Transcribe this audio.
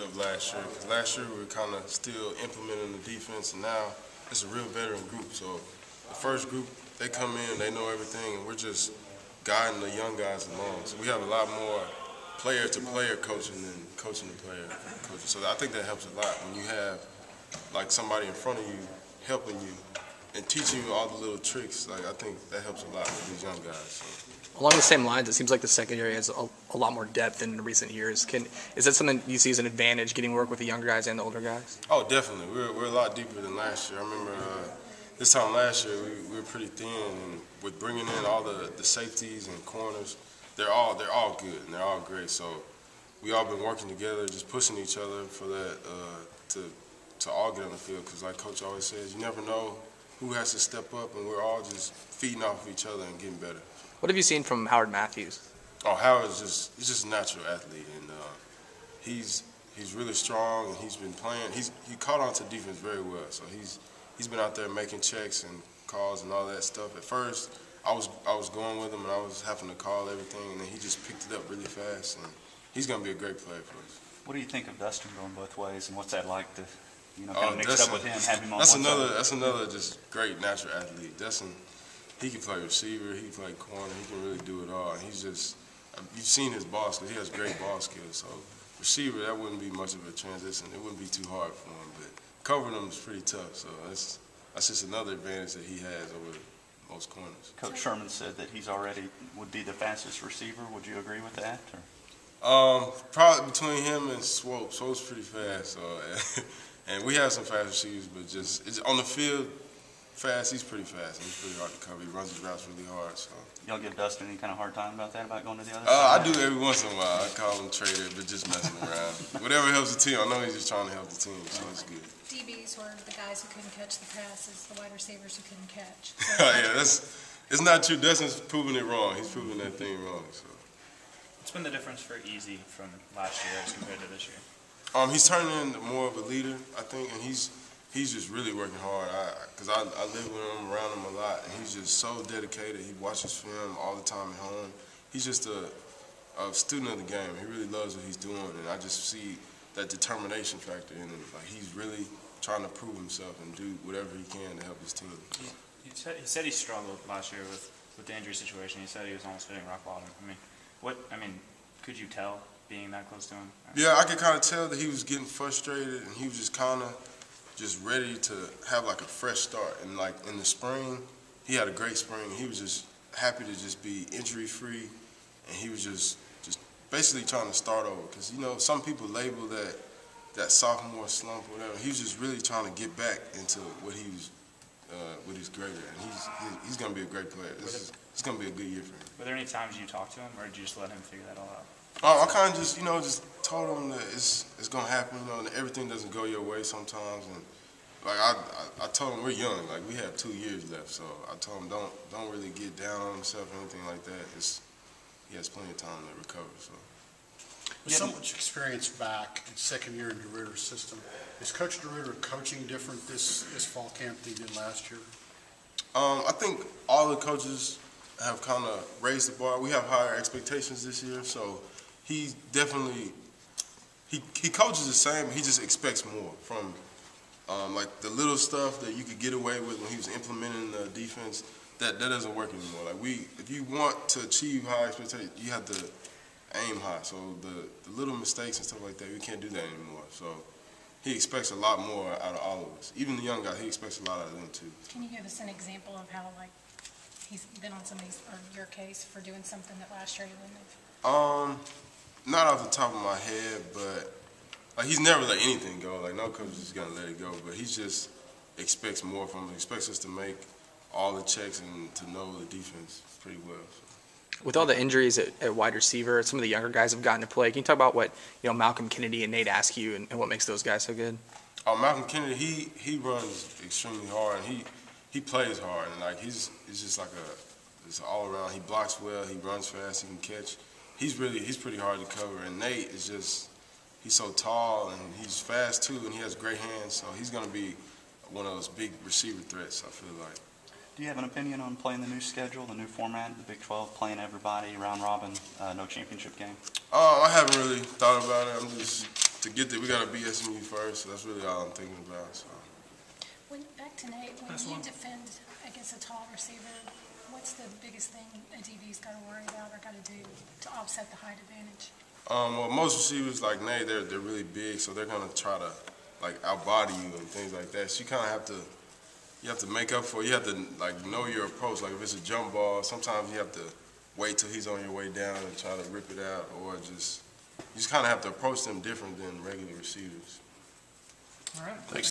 of last year. 'Cause last year we were kind of still implementing the defense, and now it's a real veteran group. So the first group, they come in, they know everything, and we're just guiding the young guys along. So we have a lot more player-to-player coaching than coaching-to-player coaching. So I think that helps a lot when you have like somebody in front of you helping you and teaching you all the little tricks. Like, I think that helps a lot with these young guys. So. Along the same lines, it seems like the secondary has a lot more depth in recent years. Is that something you see as an advantage, getting work with the younger guys and the older guys? Oh, definitely. We're a lot deeper than last year. I remember this time last year we were pretty thin, and with bringing in all the safeties and corners, they're all good and they're all great. So we all been working together, just pushing each other for that to all get on the field. Because like Coach always says, you never know who has to step up, and we're all just feeding off of each other and getting better. What have you seen from Howard Matthews? Oh, Howard's he's just a natural athlete, and he's really strong, and he's been playing. He caught on to defense very well, so he's been out there making checks and calls and all that stuff. At first, I was going with him, and I was having to call everything, and then he just picked it up really fast, and he's going to be a great player for us. What do you think of Dustin going both ways, and what's that like to, kind of mix it up with him, have him on That's another just great natural athlete. Dustin, he can play receiver, he can play corner, he can really do it all. And he's just, you've seen his ball skills. He has great ball skills. So receiver, that wouldn't be much of a transition. It wouldn't be too hard for him, but covering him is pretty tough. So that's just another advantage that he has over most corners. Coach Sherman said that he's already would be the fastest receiver. Would you agree with that? Or? Probably between him and Swope. Swope's pretty fast. So, and we have some fast receivers, but it's on the field, fast, he's pretty fast. He's pretty hard to cover. He runs his routes really hard. So. Y'all give Dustin any kind of hard time about that, about going to the other side? I do every once in a while. I call him trader, but just messing around. Whatever helps the team. I know he's just trying to help the team, so it's good. DBs were the guys who couldn't catch the passes, the wide receivers who couldn't catch. So yeah, it's not true. Dustin's proving it wrong. He's proving that thing wrong. So. What's been the difference for Easy from last year as compared to this year? He's turning into more of a leader, I think, and he's just really working hard. Because I live with him, around him a lot, and he's just so dedicated. He watches film all the time at home. He's just a student of the game. He really loves what he's doing, and I just see that determination factor in him. Like, he's really trying to prove himself and do whatever he can to help his team. He said he struggled last year with the injury situation. He said he was almost hitting rock bottom. Could you tell being that close to him? Yeah, I could kind of tell that he was getting frustrated, and he was just kind of ready to have like a fresh start. And like in the spring, he had a great spring. He was just happy to just be injury free, and he was just basically trying to start over. Because some people label that sophomore slump or whatever. He was just really trying to get back into what he was great at. And he's going to be a great player. It's going to be a good year for him. Were there any times you talked to him, or did you just let him figure that all out? I kind of just told him that it's going to happen, and everything doesn't go your way sometimes. And like I told him we're young, like we have 2 years left, so I told him don't really get down on himself or anything like that. He has plenty of time to recover. So. With so much experience back in second year in DeRidder's system, is Coach DeRidder coaching different this fall camp than he did last year? I think all the coaches have kind of raised the bar. We have higher expectations this year, so he definitely he coaches the same. He just expects more from like the little stuff that you could get away with when he was implementing the defense. That doesn't work anymore. Like if you want to achieve high expectations, you have to aim high. So the little mistakes and stuff like that, we can't do that anymore. So he expects a lot more out of all of us. Even the young guys, he expects a lot out of them too. Can you give us an example of how he's been on somebody's or your case for doing something that last year he wouldn't have? Not off the top of my head, but he's never let anything go. Like no coach is gonna let it go, but he just expects more from us. He expects us to make all the checks and to know the defense pretty well. So. With all the injuries at wide receiver, some of the younger guys have gotten to play. Can you talk about what Malcolm Kennedy and Nate Askew and what makes those guys so good? Malcolm Kennedy, he runs extremely hard, and he plays hard, and like he's just like it's all around. He blocks well, he runs fast, he can catch. He's pretty hard to cover, and Nate is just he's so tall and he's fast too, and he has great hands, so he's gonna be one of those big receiver threats. I feel like. Do you have an opinion on playing the new schedule, the new format, the Big 12, playing everybody round robin, no championship game? I haven't really thought about it. I'm just to get there, we got to beat SMU first. So that's really all I'm thinking about. So. Back to Nate, when you defend against a tall receiver, what's the biggest thing a DB's got to worry about or got to do to offset the height advantage? Well, most receivers like Nate, they're really big, so they're gonna try to like outbody you and things like that. So you kind of have to make up for it. You have to like know your approach. Like if it's a jump ball, sometimes you have to wait till he's on your way down and try to rip it out, or you just kind of have to approach them different than regular receivers. All right. Thanks.